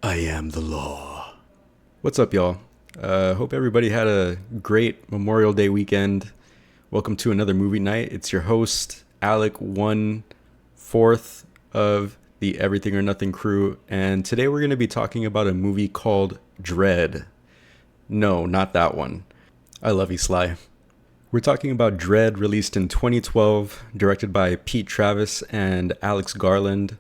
I am the law. What's up, y'all? Hope everybody had a great Memorial Day weekend. Welcome to another movie night. It's your host, Alec, 1/4 of the Everything or Nothing crew, and today we're going to be talking about a movie called Dredd. No, not that one. I love you, Sly. We're talking about Dredd, released in 2012, directed by Pete Travis and Alex Garland.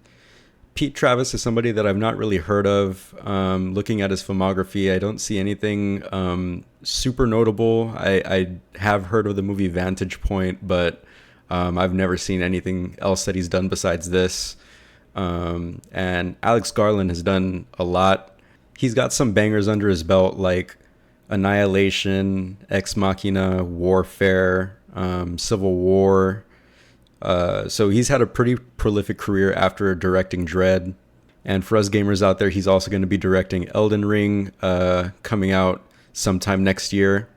Pete Travis is somebody that I've not really heard of. Looking at his filmography, I don't see anything super notable. I have heard of the movie Vantage Point, but I've never seen anything else that he's done besides this. And Alex Garland has done a lot. He's got some bangers under his belt, like Annihilation, Ex Machina, Warfare, Civil War. So he's had a pretty prolific career after directing Dredd. And for us gamers out there, he's also going to be directing Elden Ring, coming out sometime next year.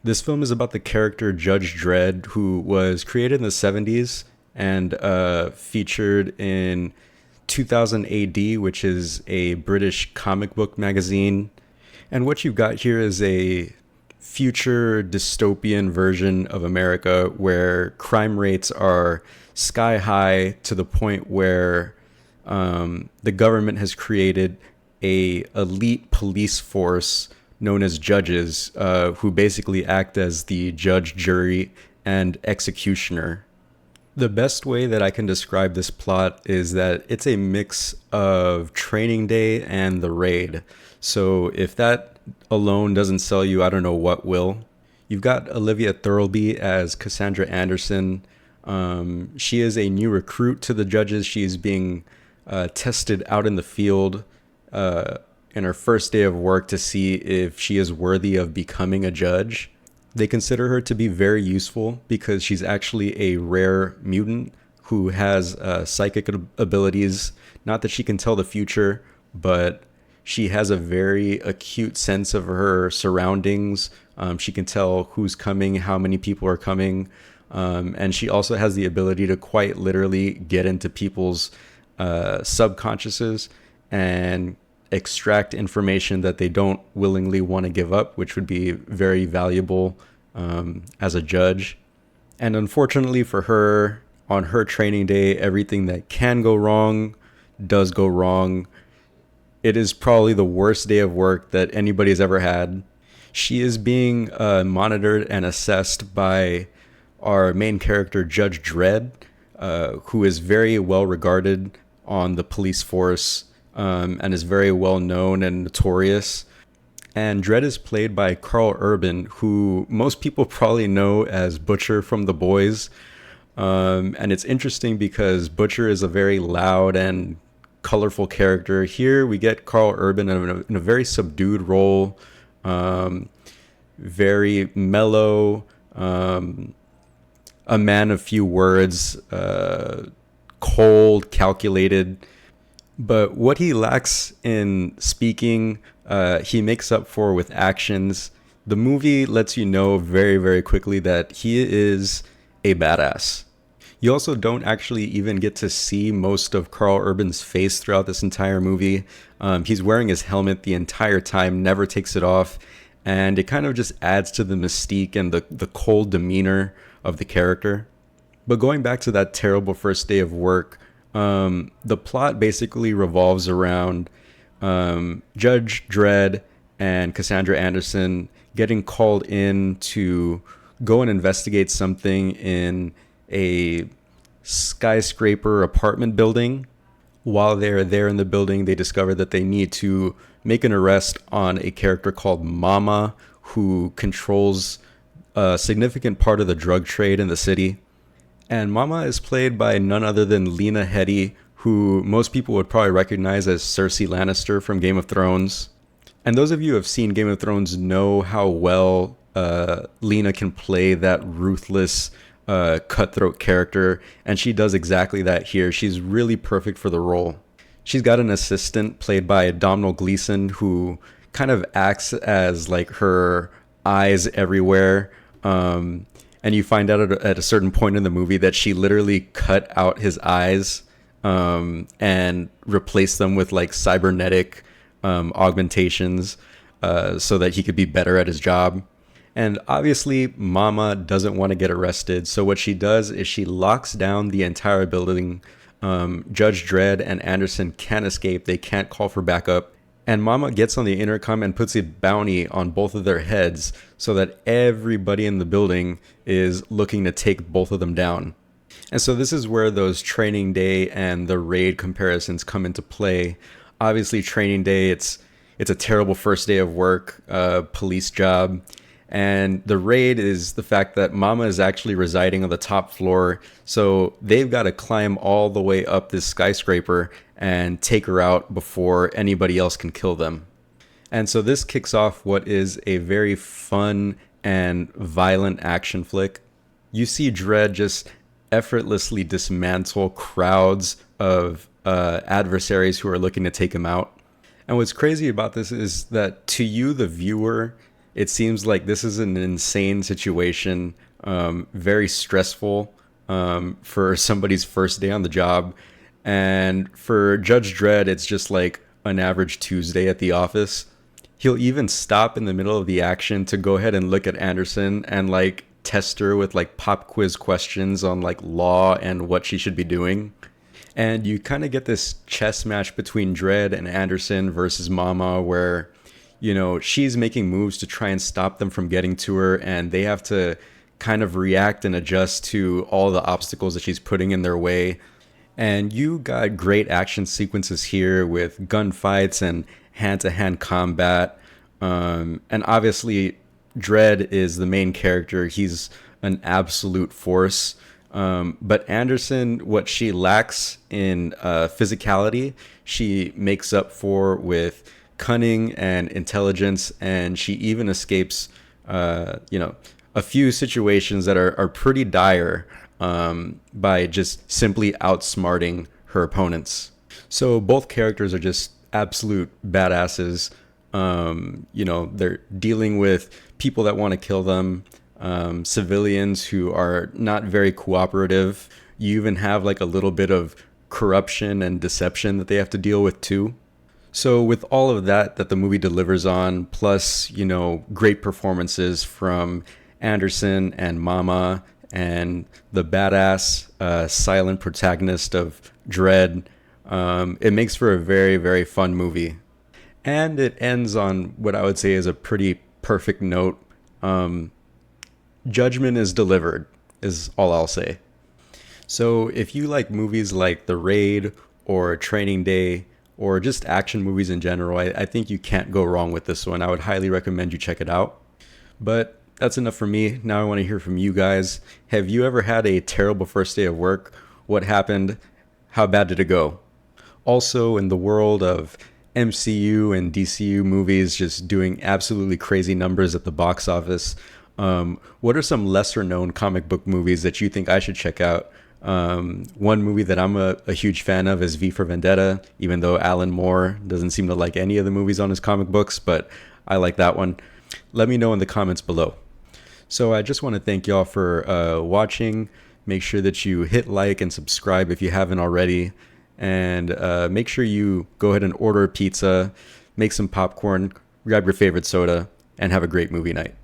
This film is about the character Judge Dredd, who was created in the 70s and featured in 2000 AD, which is a British comic book magazine. And what you've got here is a future dystopian version of America where crime rates are sky high to the point where the government has created a elite police force known as judges, who basically act as the judge, jury, and executioner. The best way that I can describe this plot is that it's a mix of Training Day and The Raid. So if that alone doesn't sell you, I don't know what will. You've got Olivia Thirlby as Cassandra Anderson. She is a new recruit to the judges. She's being tested out in the field in her first day of work to see if she is worthy of becoming a judge. They consider her to be very useful because she's actually a rare mutant who has psychic abilities. Not that she can tell the future, but she has a very acute sense of her surroundings. She can tell who's coming, how many people are coming. And she also has the ability to quite literally get into people's subconsciouses and extract information that they don't willingly want to give up, which would be very valuable as a judge. And unfortunately for her, on her training day, everything that can go wrong does go wrong. It is probably the worst day of work that anybody's ever had. She is being monitored and assessed by our main character, Judge Dredd, who is very well regarded on the police force and is very well known and notorious. And Dredd is played by Carl Urban, who most people probably know as Butcher from The Boys. And it's interesting because Butcher is a very loud and colorful character. Here we get Carl Urban in a very subdued role, very mellow, a man of few words, cold, calculated. But what he lacks in speaking, he makes up for with actions. The movie lets you know very, very quickly that he is a badass. You also don't actually even get to see most of Carl Urban's face throughout this entire movie. He's wearing his helmet the entire time, never takes it off, and it kind of just adds to the mystique and the cold demeanor of the character. But going back to that terrible first day of work, the plot basically revolves around Judge Dredd and Cassandra Anderson getting called in to go and investigate something in a skyscraper apartment building. While they're there in the building, they discover that they need to make an arrest on a character called Mama, who controls a significant part of the drug trade in the city. And Mama is played by none other than Lena Headey, who most people would probably recognize as Cersei Lannister from Game of Thrones. And those of you who have seen Game of Thrones know how well Lena can play that ruthless, cutthroat character, and she does exactly that here. She's really perfect for the role. She's got an assistant played by Domhnall Gleeson, who kind of acts as like her eyes everywhere. And you find out at a certain point in the movie that she literally cut out his eyes and replaced them with like cybernetic augmentations so that he could be better at his job. And obviously, Mama doesn't want to get arrested. So what she does is she locks down the entire building. Judge Dredd and Anderson can't escape. They can't call for backup. And Mama gets on the intercom and puts a bounty on both of their heads so that everybody in the building is looking to take both of them down. And so this is where those Training Day and the Raid comparisons come into play. Obviously, Training Day, it's a terrible first day of work, police job. And the Raid is the fact that Mama is actually residing on the top floor. So they've got to climb all the way up this skyscraper and take her out before anybody else can kill them. And so this kicks off what is a very fun and violent action flick. You see Dredd just effortlessly dismantle crowds of adversaries who are looking to take him out. And what's crazy about this is that to you, the viewer, it seems like this is an insane situation, very stressful for somebody's first day on the job. And for Judge Dredd, it's just like an average Tuesday at the office. He'll even stop in the middle of the action to go ahead and look at Anderson and like test her with like pop quiz questions on like law and what she should be doing. And you kind of get this chess match between Dredd and Anderson versus Mama where, you know, she's making moves to try and stop them from getting to her, and they have to kind of react and adjust to all the obstacles that she's putting in their way. And you got great action sequences here with gunfights and hand-to-hand combat. And obviously, Dredd is the main character. He's an absolute force. But Anderson, what she lacks in physicality, she makes up for with cunning and intelligence, and she even escapes, a few situations that are pretty dire by just simply outsmarting her opponents. So both characters are just absolute badasses. They're dealing with people that want to kill them, civilians who are not very cooperative. You even have like a little bit of corruption and deception that they have to deal with too. So with all of that the movie delivers on, plus, great performances from Anderson and Mama and the badass silent protagonist of Dredd, it makes for a very, very fun movie. And it ends on what I would say is a pretty perfect note. Judgment is delivered, is all I'll say. So if you like movies like The Raid or Training Day or just action movies in general, I think you can't go wrong with this one. I would highly recommend you check it out. But that's enough for me. Now I want to hear from you guys. Have you ever had a terrible first day of work? What happened? How bad did it go? Also, in the world of MCU and DCU movies just doing absolutely crazy numbers at the box office, what are some lesser known comic book movies that you think I should check out? One movie that I'm a huge fan of is V for Vendetta, even though Alan Moore doesn't seem to like any of the movies on his comic books, but I like that one. Let me know in the comments below. So I just want to thank y'all for watching. Make sure that you hit like and subscribe if you haven't already. And make sure you go ahead and order a pizza, make some popcorn, grab your favorite soda, and have a great movie night.